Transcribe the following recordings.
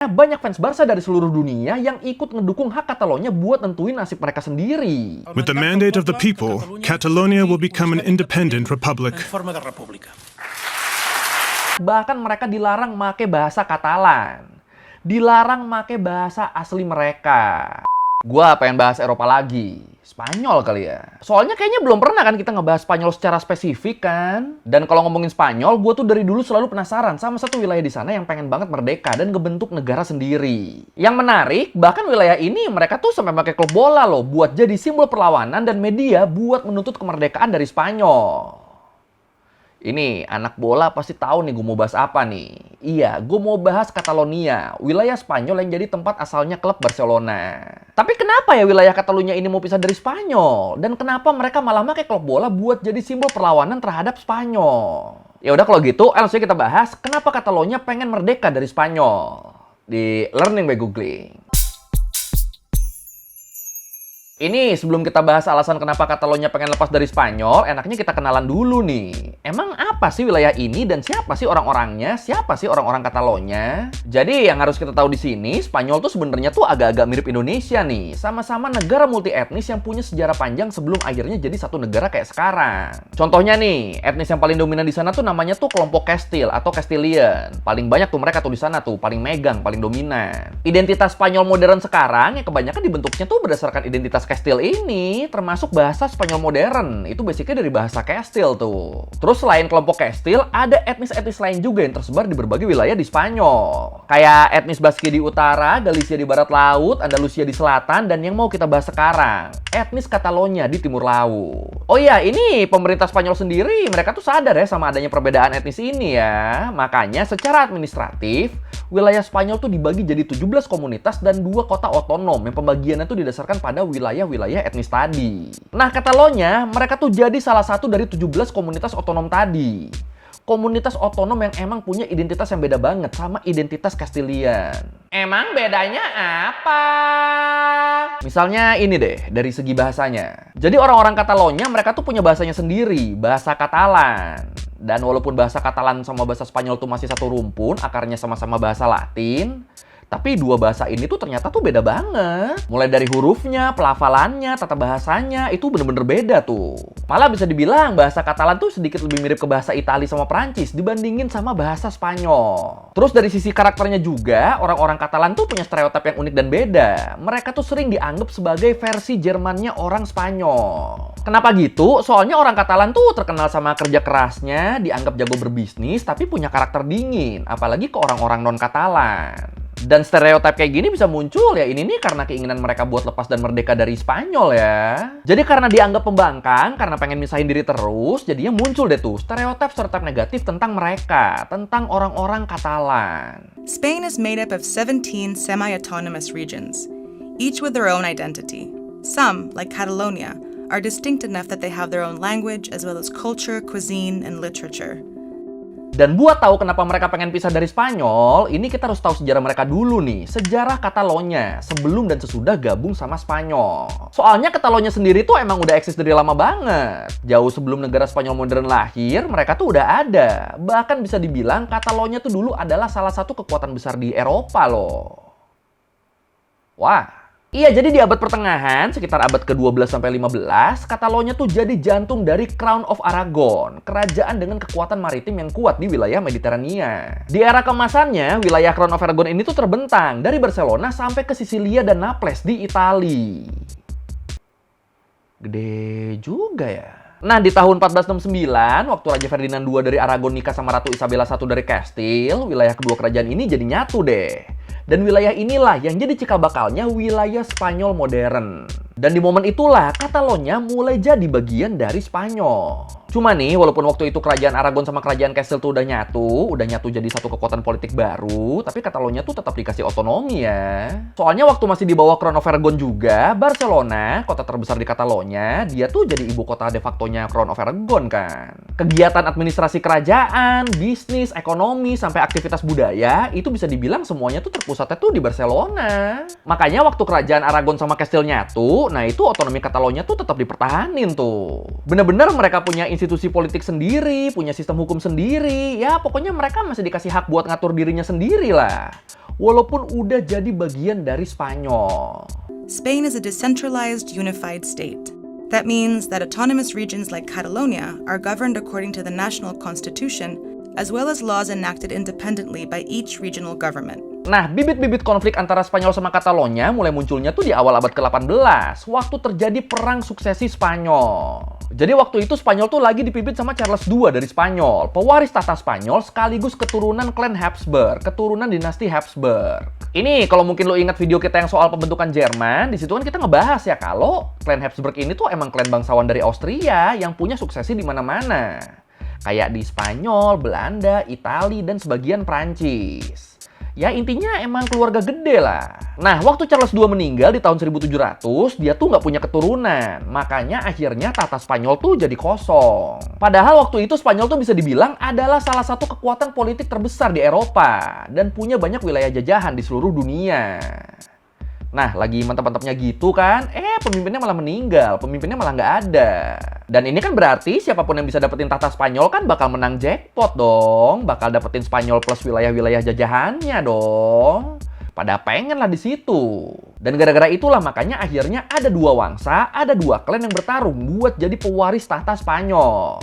Banyak fans Barca dari seluruh dunia yang ikut ngedukung hak Catalonia buat nentuin nasib mereka sendiri. With the mandate of the people, Catalonia will become an independent republic. Bahkan mereka dilarang make bahasa Katalan. Dilarang make bahasa asli mereka. Gua pengen bahas Eropa lagi. Spanyol kali ya. Soalnya kayaknya belum pernah kan kita ngebahas Spanyol secara spesifik kan. Dan kalau ngomongin Spanyol, gue tuh dari dulu selalu penasaran sama satu wilayah di sana yang pengen banget merdeka dan ngebentuk negara sendiri. Yang menarik, bahkan wilayah ini mereka tuh sampai pakai klub bola loh buat jadi simbol perlawanan dan media buat menuntut kemerdekaan dari Spanyol. Ini anak bola pasti tahu nih gue mau bahas apa nih. Iya, gue mau bahas Catalonia, wilayah Spanyol yang jadi tempat asalnya klub Barcelona. Tapi kenapa ya wilayah Catalunya ini mau pisah dari Spanyol? Dan kenapa mereka malah pakai klub bola buat jadi simbol perlawanan terhadap Spanyol? Ya udah kalau gitu, langsung kita bahas kenapa Catalonia pengen merdeka dari Spanyol di Learning by Googling. Ini sebelum kita bahas alasan kenapa Catalonia pengen lepas dari Spanyol, enaknya kita kenalan dulu nih. Emang apa sih wilayah ini dan siapa sih orang-orangnya? Siapa sih orang-orang Catalonia? Jadi yang harus kita tahu di sini, Spanyol tuh sebenarnya tuh agak-agak mirip Indonesia nih. Sama-sama negara multi etnis yang punya sejarah panjang sebelum akhirnya jadi satu negara kayak sekarang. Contohnya nih, etnis yang paling dominan di sana tuh namanya tuh kelompok Castile atau Castilian. Paling banyak tuh mereka tuh di sana tuh, paling megang, paling dominan. Identitas Spanyol modern sekarang yang kebanyakan dibentuknya tuh berdasarkan identitas Castile ini, termasuk bahasa Spanyol modern. Itu basicnya dari bahasa Castile tuh. Terus selain kelompok Castile, ada etnis-etnis lain juga yang tersebar di berbagai wilayah di Spanyol. Kayak etnis Basque di utara, Galicia di barat laut, Andalusia di selatan, dan yang mau kita bahas sekarang, etnis Catalonia di timur laut. Oh iya, ini pemerintah Spanyol sendiri, mereka tuh sadar ya sama adanya perbedaan etnis ini ya. Makanya secara administratif, wilayah Spanyol tuh dibagi jadi 17 komunitas dan 2 kota otonom yang pembagiannya tuh didasarkan pada wilayah etnis tadi. Nah, Catalonia, mereka tuh jadi salah satu dari 17 komunitas otonom tadi. Komunitas otonom yang emang punya identitas yang beda banget sama identitas Castilian. Emang bedanya apa? Misalnya ini deh, dari segi bahasanya. Jadi orang-orang Catalonia, mereka tuh punya bahasanya sendiri, bahasa Katalan. Dan walaupun bahasa Katalan sama bahasa Spanyol tuh masih satu rumpun, akarnya sama-sama bahasa Latin, tapi dua bahasa ini tuh ternyata tuh beda banget. Mulai dari hurufnya, pelafalannya, tata bahasanya, itu bener-bener beda tuh. Malah bisa dibilang bahasa Katalan tuh sedikit lebih mirip ke bahasa Italia sama Prancis dibandingin sama bahasa Spanyol. Terus dari sisi karakternya juga, orang-orang Katalan tuh punya stereotip yang unik dan beda. Mereka tuh sering dianggap sebagai versi Jermannya orang Spanyol. Kenapa gitu? Soalnya orang Katalan tuh terkenal sama kerja kerasnya, dianggap jago berbisnis, tapi punya karakter dingin. Apalagi ke orang-orang non-Katalan. Dan stereotip kayak gini bisa muncul ya ini nih karena keinginan mereka buat lepas dan merdeka dari Spanyol ya. Jadi karena dianggap pembangkang, karena pengen misahin diri terus, jadinya muncul deh tuh stereotip negatif tentang mereka, tentang orang-orang Katalan. Spain is made up of 17 semi-autonomous regions, each with their own identity. Some, like Catalonia, are distinct enough that they have their own language as well as culture, cuisine, and literature. Dan buat tahu kenapa mereka pengen pisah dari Spanyol, ini kita harus tahu sejarah mereka dulu nih. Sejarah Catalonia sebelum dan sesudah gabung sama Spanyol. Soalnya Catalonia sendiri tuh emang udah eksis dari lama banget. Jauh sebelum negara Spanyol modern lahir, mereka tuh udah ada. Bahkan bisa dibilang Catalonia tuh dulu adalah salah satu kekuatan besar di Eropa loh. Wah. Iya, jadi di abad pertengahan, sekitar abad ke-12 sampai 15, Catalonia tuh jadi jantung dari Crown of Aragon, kerajaan dengan kekuatan maritim yang kuat di wilayah Mediterania. Di era keemasannya, wilayah Crown of Aragon ini tuh terbentang dari Barcelona sampai ke Sisilia dan Naples di Italia. Gede juga ya. Nah, di tahun 1469, waktu Raja Ferdinand II dari Aragon nikah sama Ratu Isabella I dari Castile, wilayah kedua kerajaan ini jadi nyatu deh. Dan wilayah inilah yang jadi cikal bakalnya wilayah Spanyol modern. Dan di momen itulah Catalonia mulai jadi bagian dari Spanyol. Cuma nih, walaupun waktu itu kerajaan Aragon sama kerajaan Castile tuh udah nyatu jadi satu kekuatan politik baru, tapi Catalonia tuh tetap dikasih otonomi ya. Soalnya waktu masih di bawah Crown of Aragon juga, Barcelona, kota terbesar di Catalonia, dia tuh jadi ibu kota de facto-nya Crown of Aragon kan. Kegiatan administrasi kerajaan, bisnis, ekonomi, sampai aktivitas budaya, itu bisa dibilang semuanya tuh terpusatnya tuh di Barcelona. Makanya waktu kerajaan Aragon sama Castile nyatu, nah itu otonomi Catalonia tuh tetap dipertahanin tuh. Bener-bener mereka punya institusi politik sendiri, punya sistem hukum sendiri. Ya pokoknya mereka masih dikasih hak buat ngatur dirinya sendiri lah. walaupun udah jadi bagian dari Spanyol. Spain is a decentralized, unified state. That means that autonomous regions like Catalonia are governed according to the national constitution, as well as laws enacted independently by each regional government. Nah, bibit-bibit konflik antara Spanyol sama Katalonia mulai munculnya tuh di awal abad ke-18, waktu terjadi Perang Suksesi Spanyol. Jadi waktu itu Spanyol tuh lagi dipimpin sama Charles II dari Spanyol, pewaris tahta Spanyol sekaligus keturunan klan Habsburg, keturunan dinasti Habsburg. Ini kalau mungkin lo ingat video kita yang soal pembentukan Jerman, di situ kan kita ngebahas ya kalau klan Habsburg ini tuh emang klan bangsawan dari Austria yang punya suksesi di mana-mana. Kayak di Spanyol, Belanda, Italia, dan sebagian Prancis. Ya intinya emang keluarga gede lah. Nah, waktu Charles II meninggal di tahun 1700, dia tuh nggak punya keturunan. Makanya akhirnya tahta Spanyol tuh jadi kosong. Padahal waktu itu Spanyol tuh bisa dibilang adalah salah satu kekuatan politik terbesar di Eropa. Dan punya banyak wilayah jajahan di seluruh dunia. Nah, lagi mantap-mantapnya gitu kan, pemimpinnya malah meninggal, pemimpinnya malah nggak ada. Dan ini kan berarti siapapun yang bisa dapetin tahta Spanyol kan bakal menang jackpot dong, bakal dapetin Spanyol plus wilayah-wilayah jajahannya dong. Pada pengen lah di situ. Dan gara-gara itulah makanya akhirnya ada dua wangsa, ada dua klan yang bertarung buat jadi pewaris tahta Spanyol.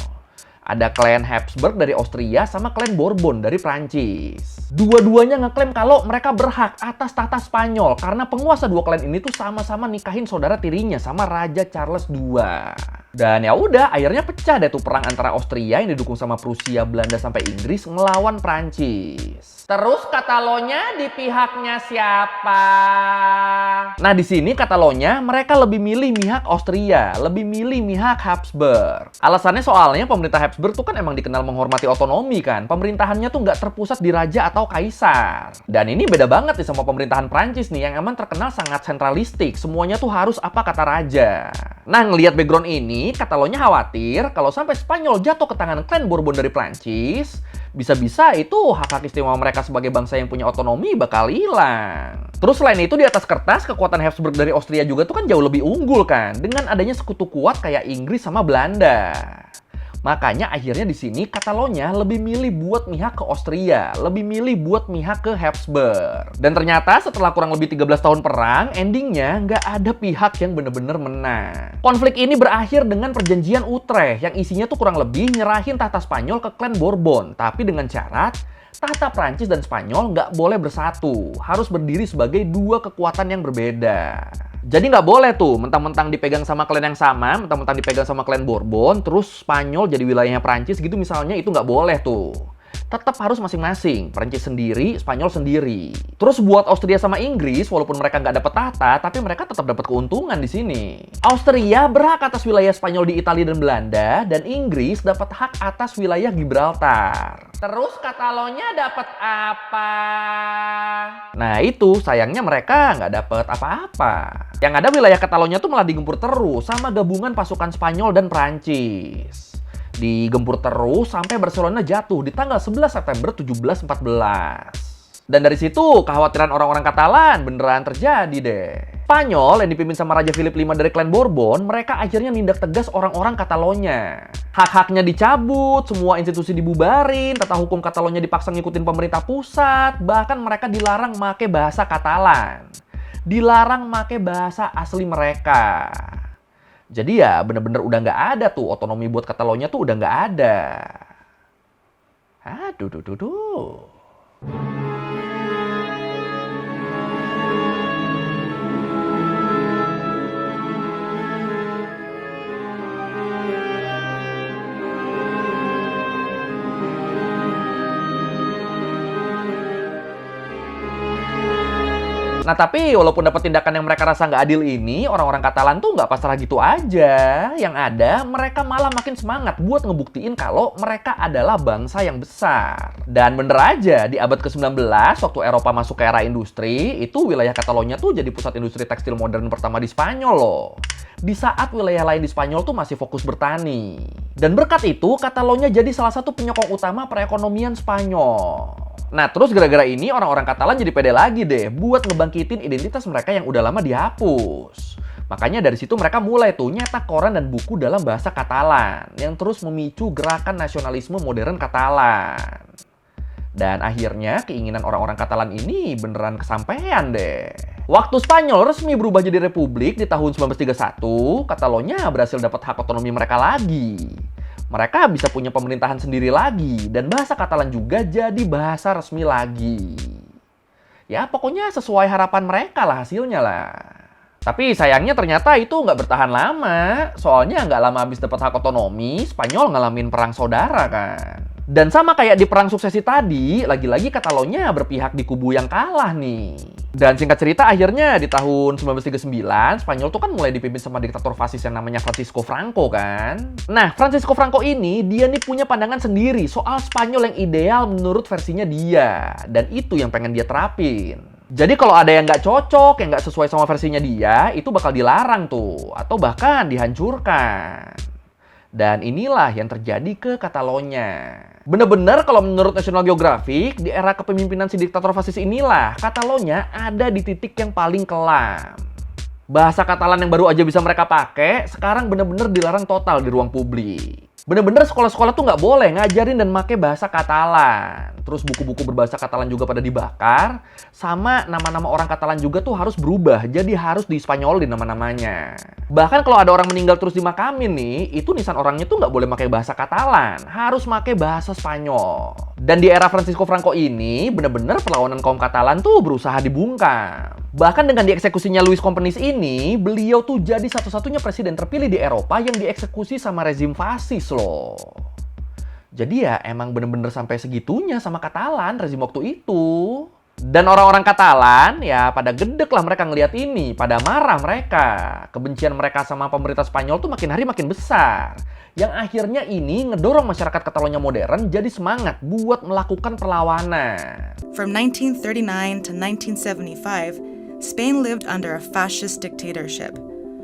Ada klan Habsburg dari Austria sama klan Bourbon dari Prancis. Dua-duanya ngeklaim kalau mereka berhak atas tahta Spanyol karena penguasa dua klan ini tuh sama-sama nikahin saudara tirinya sama Raja Charles II. Dan ya udah, akhirnya pecah deh tuh perang antara Austria yang didukung sama Prusia, Belanda sampai Inggris ngelawan Prancis. Terus Katalonia di pihaknya siapa? Nah, di sini Katalonia mereka lebih milih pihak Austria, lebih milih pihak Habsburg. Alasannya soalnya pemerintah Habsburg tuh kan emang dikenal menghormati otonomi kan. Pemerintahannya tuh nggak terpusat di raja atau kaisar. Dan ini beda banget nih sama pemerintahan Prancis nih yang emang terkenal sangat sentralistik. Semuanya tuh harus apa kata raja. Nah, ngelihat background ini, Katalonia khawatir kalau sampai Spanyol jatuh ke tangan klan Bourbon dari Prancis, bisa-bisa itu hak-hak istimewa mereka sebagai bangsa yang punya otonomi bakal hilang. Terus selain itu di atas kertas, kekuatan Habsburg dari Austria juga tuh kan jauh lebih unggul kan, dengan adanya sekutu kuat kayak Inggris sama Belanda. Makanya akhirnya di sini Katalonia lebih milih buat mihak ke Austria, lebih milih buat mihak ke Habsburg. Dan ternyata setelah kurang lebih 13 tahun perang, endingnya nggak ada pihak yang bener-bener menang. Konflik ini berakhir dengan perjanjian Utrecht yang isinya tuh kurang lebih nyerahin tahta Spanyol ke klan Bourbon, tapi dengan syarat tahta Prancis dan Spanyol nggak boleh bersatu, harus berdiri sebagai dua kekuatan yang berbeda. Jadi nggak boleh tuh mentang-mentang dipegang sama klan yang sama, mentang-mentang dipegang sama klan Bourbon, terus Spanyol jadi wilayahnya Prancis gitu misalnya, itu nggak boleh tuh. Tetap harus masing-masing, Prancis sendiri, Spanyol sendiri. Terus buat Austria sama Inggris, walaupun mereka nggak dapat tahta, tapi mereka tetap dapat keuntungan di sini. Austria berhak atas wilayah Spanyol di Italia dan Belanda, dan Inggris dapat hak atas wilayah Gibraltar. Terus Katalonia dapat apa? Nah itu, sayangnya mereka nggak dapat apa-apa. Yang ada wilayah Katalonia tuh malah digempur terus sama gabungan pasukan Spanyol dan Prancis. Digempur terus sampai Barcelona jatuh di tanggal 11 September 1714. Dan dari situ kekhawatiran orang-orang Katalan beneran terjadi deh. Spanyol yang dipimpin sama Raja Philip V dari klan Bourbon, mereka akhirnya nindak tegas orang-orang Katalonia. Hak-haknya dicabut, semua institusi dibubarin, tata hukum Katalonia dipaksa ngikutin pemerintah pusat, bahkan mereka dilarang make bahasa Katalan. Dilarang make bahasa asli mereka. Jadi ya bener-bener udah nggak ada tuh, otonomi buat Katalonia tuh udah nggak ada. Aduh. Nah tapi walaupun dapat tindakan yang mereka rasa nggak adil ini, orang-orang Katalan tuh nggak pasrah gitu aja. Yang ada mereka malah makin semangat buat ngebuktiin kalau mereka adalah bangsa yang besar. Dan bener aja, di abad ke-19 waktu Eropa masuk ke era industri, itu wilayah Katalonia tuh jadi pusat industri tekstil modern pertama di Spanyol loh. Di saat wilayah lain di Spanyol tuh masih fokus bertani. Dan berkat itu, Katalonia jadi salah satu penyokong utama perekonomian Spanyol. Nah, terus gara-gara ini orang-orang Katalan jadi pede lagi deh buat ngebangkitin identitas mereka yang udah lama dihapus. Makanya dari situ mereka mulai tuh nyetak koran dan buku dalam bahasa Katalan yang terus memicu gerakan nasionalisme modern Katalan. Dan akhirnya keinginan orang-orang Katalan ini beneran kesampaian deh. Waktu Spanyol resmi berubah jadi republik di tahun 1931, Katalonia berhasil dapat hak otonomi mereka lagi. Mereka bisa punya pemerintahan sendiri lagi, dan bahasa Katalan juga jadi bahasa resmi lagi. Ya pokoknya sesuai harapan mereka lah hasilnya lah. Tapi sayangnya ternyata itu nggak bertahan lama. Soalnya nggak lama habis dapat hak otonomi, Spanyol ngalamin perang saudara kan. Dan sama kayak di perang suksesi tadi, lagi-lagi Katalonia berpihak di kubu yang kalah nih. Dan singkat cerita akhirnya di tahun 1939, Spanyol tuh kan mulai dipimpin sama diktator fasis yang namanya Francisco Franco kan. Nah, Francisco Franco ini dia nih punya pandangan sendiri soal Spanyol yang ideal menurut versinya dia. Dan itu yang pengen dia terapin. Jadi kalau ada yang nggak cocok, yang nggak sesuai sama versinya dia, itu bakal dilarang tuh. Atau bahkan dihancurkan. Dan inilah yang terjadi ke Katalonia. Bener-bener kalau menurut National Geographic, di era kepemimpinan si diktator fasis inilah, Katalonia ada di titik yang paling kelam. Bahasa Katalan yang baru aja bisa mereka pakai, sekarang bener-bener dilarang total di ruang publik. Bener-bener sekolah-sekolah tuh nggak boleh ngajarin dan make bahasa Katalan. Terus buku-buku berbahasa Katalan juga pada dibakar. Sama nama-nama orang Katalan juga tuh harus berubah. Jadi harus dispanyolin nama-namanya. Bahkan kalau ada orang meninggal terus dimakamin nih, itu nisan orangnya tuh nggak boleh make bahasa Katalan. Harus make bahasa Spanyol. Dan di era Francisco Franco ini, bener-bener perlawanan kaum Katalan tuh berusaha dibungkam. Bahkan dengan dieksekusinya Luis Companys ini, beliau tuh jadi satu-satunya presiden terpilih di Eropa yang dieksekusi sama rezim fasis loh. Jadi ya emang bener-bener sampai segitunya sama Katalan rezim waktu itu. Dan orang-orang Katalan ya pada gedek lah mereka ngelihat ini, pada marah mereka. Kebencian mereka sama pemerintah Spanyol tuh makin hari makin besar. Yang akhirnya ini ngedorong masyarakat Katalonia modern jadi semangat buat melakukan perlawanan. From 1939 to 1975, Spain lived under a fascist dictatorship.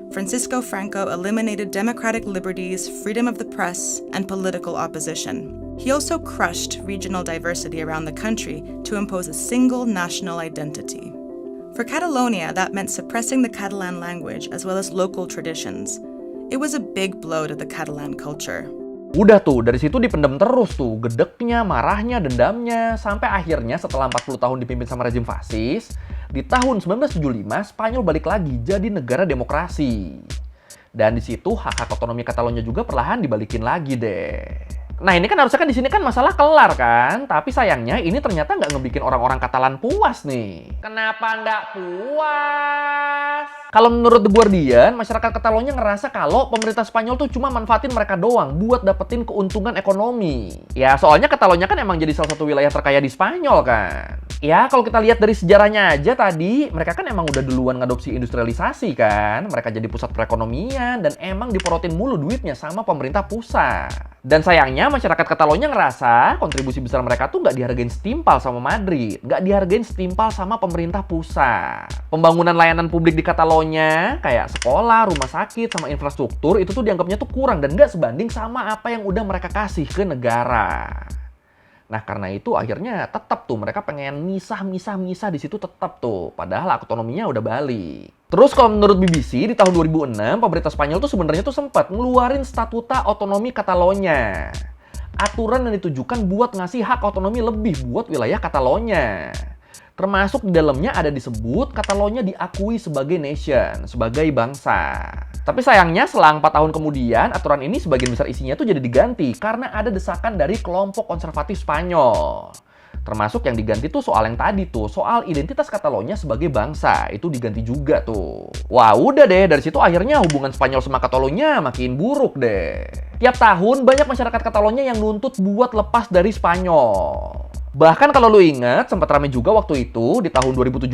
Francisco Franco eliminated democratic liberties, freedom of the press, and political opposition. He also crushed regional diversity around the country to impose a single national identity. For Catalonia, that meant suppressing the Catalan language as well as local traditions. It was a big blow to the Catalan culture. Udah tuh, dari situ dipendam terus tuh, gedeknya, marahnya, dendamnya, sampai akhirnya setelah 40 tahun dipimpin sama rezim fasis, di tahun 1975 Spanyol balik lagi jadi negara demokrasi. Dan di situ hak-hak otonomi Katalonia juga perlahan dibalikin lagi deh. Nah ini kan harusnya kan di sini kan masalah kelar kan, tapi sayangnya ini ternyata nggak ngebikin orang-orang Katalan puas nih. Kenapa nggak puas? Kalau menurut The Guardian, masyarakat Katalonia ngerasa kalau pemerintah Spanyol tuh cuma manfaatin mereka doang buat dapetin keuntungan ekonomi. Ya soalnya Katalonia kan emang jadi salah satu wilayah terkaya di Spanyol kan. Ya kalau kita lihat dari sejarahnya aja tadi, mereka kan emang udah duluan ngadopsi industrialisasi kan. Mereka jadi pusat perekonomian dan emang diporotin mulu duitnya sama pemerintah pusat. Dan sayangnya masyarakat Katalonia ngerasa kontribusi besar mereka tuh nggak dihargain setimpal sama Madrid. Nggak dihargain setimpal sama pemerintah pusat. Pembangunan layanan publik di Katalonia, kayak sekolah, rumah sakit, sama infrastruktur, itu tuh dianggapnya tuh kurang dan nggak sebanding sama apa yang udah mereka kasih ke negara. Nah karena itu akhirnya tetap tuh mereka pengen misah di situ tetap tuh. Padahal otonominya udah balik. Terus kalau menurut BBC di tahun 2006 pemerintah Spanyol tuh sebenarnya tuh sempat ngeluarin Statuta Otonomi Katalonia. Aturan yang ditujukan buat ngasih hak otonomi lebih buat wilayah Katalonia. Termasuk di dalamnya ada disebut Katalonia diakui sebagai nation, sebagai bangsa. Tapi sayangnya selang 4 tahun kemudian, aturan ini sebagian besar isinya tuh jadi diganti karena ada desakan dari kelompok konservatif Spanyol. Termasuk yang diganti tuh soal yang tadi tuh, soal identitas Katalonia sebagai bangsa. Itu diganti juga tuh. Wah udah deh, dari situ akhirnya hubungan Spanyol sama Katalonia makin buruk deh. Tiap tahun banyak masyarakat Katalonia yang nuntut buat lepas dari Spanyol. Bahkan kalau lu inget, sempat rame juga waktu itu, di tahun 2017,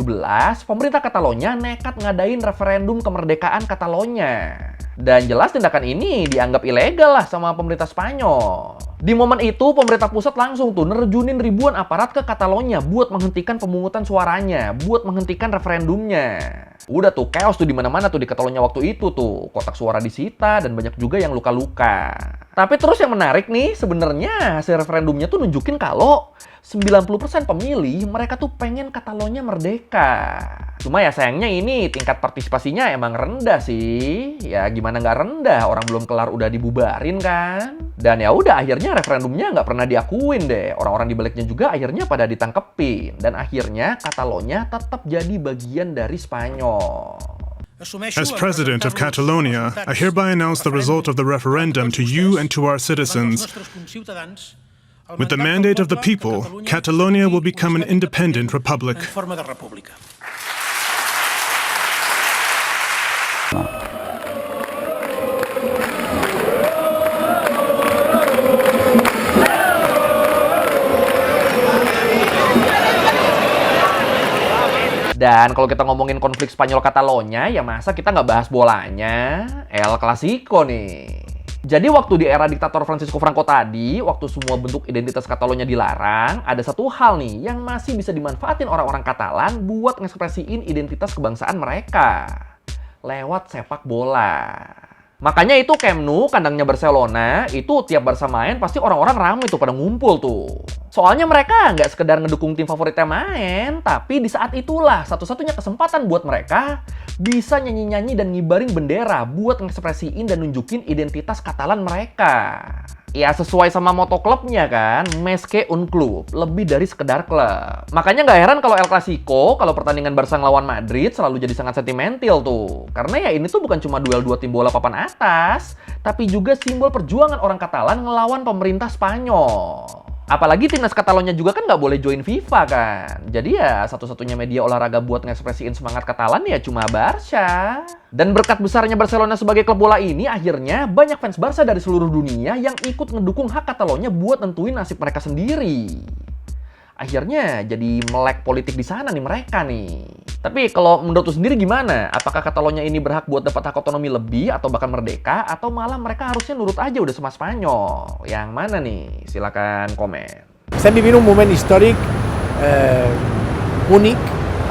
pemerintah Katalonia nekat ngadain referendum kemerdekaan Katalonia. Dan jelas tindakan ini dianggap ilegal lah sama pemerintah Spanyol. Di momen itu, pemerintah pusat langsung tuh nerjunin ribuan aparat ke Katalonia buat menghentikan pemungutan suaranya, buat menghentikan referendumnya. Udah tuh, chaos tuh di mana-mana tuh di Katalonia waktu itu tuh. Kotak suara disita dan banyak juga yang luka-luka. Tapi terus yang menarik nih, sebenarnya hasil referendumnya tuh nunjukin kalau 90% pemilih mereka tuh pengen Katalonia merdeka. Cuma ya sayangnya ini tingkat partisipasinya emang rendah sih. Ya gimana nggak rendah, orang belum kelar udah dibubarin kan. Dan ya udah akhirnya referendumnya nggak pernah diakuin deh. Orang-orang di baliknya juga akhirnya pada ditangkepin. Dan akhirnya Katalonia tetap jadi bagian dari Spanyol. As President of Catalonia, I hereby announce the result of the referendum to you and to our citizens. With the mandate of the people, Catalonia will become an independent republic. Dan kalau kita ngomongin konflik Spanyol-Katalonia, ya masa kita nggak bahas bolanya? El Clasico nih. Jadi waktu di era diktator Francisco Franco tadi, waktu semua bentuk identitas Katalonia dilarang, ada satu hal nih yang masih bisa dimanfaatin orang-orang Katalan buat ngekspresiin identitas kebangsaan mereka. Lewat sepak bola. Makanya itu Camp Nou, kandangnya Barcelona, itu tiap Barca main pasti orang-orang ramai tuh pada ngumpul tuh. Soalnya mereka nggak sekedar ngedukung tim favoritnya main, tapi di saat itulah satu-satunya kesempatan buat mereka bisa nyanyi-nyanyi dan ngibarin bendera buat ngekspresiin dan nunjukin identitas Katalan mereka. Ya sesuai sama moto klubnya kan, Més que un club, lebih dari sekedar klub. Makanya nggak heran kalau El Clasico, kalau pertandingan Barca ngelawan Madrid selalu jadi sangat sentimental tuh. Karena ya ini tuh bukan cuma duel dua tim bola papan atas, tapi juga simbol perjuangan orang Katalan ngelawan pemerintah Spanyol. Apalagi timnas Katalonia juga kan nggak boleh join FIFA kan. Jadi ya satu-satunya media olahraga buat ngekspresiin semangat Katalan ya cuma Barca. Dan berkat besarnya Barcelona sebagai klub bola ini, akhirnya banyak fans Barca dari seluruh dunia yang ikut ngedukung hak Katalonia buat nentuin nasib mereka sendiri. Akhirnya jadi melek politik di sana nih mereka nih. Tapi kalau menurut lu sendiri gimana? Apakah Katalonia ini berhak buat dapat hak otonomi lebih atau bahkan merdeka? Atau malah mereka harusnya nurut aja udah sama Spanyol? Yang mana nih? Silakan komen. Estem vivint un moment històric únic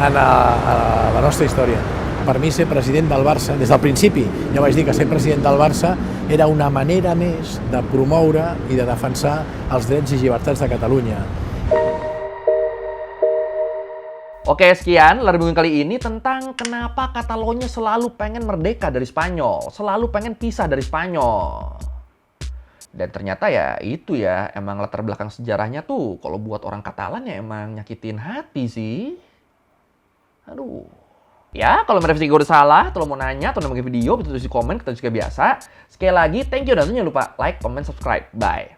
en la nostra història. Per mi ser president del Barça, des del principi ja vaig dir que ser president del Barça era una manera més de promoure i de defensar els drets i llibertats de Catalunya. Oke, sekian Lari Minggu kali ini tentang kenapa Katalonia selalu pengen merdeka dari Spanyol, selalu pengen pisah dari Spanyol. Dan ternyata ya itu ya, emang latar belakang sejarahnya tuh kalau buat orang Katalan ya emang nyakitin hati sih. Aduh. Ya, kalau merevisi gue udah salah, atau lo mau nanya atau nambah video, bisa tulis di komen, kita juga biasa. Sekali lagi, thank you dan jangan lupa like, comment, subscribe. Bye.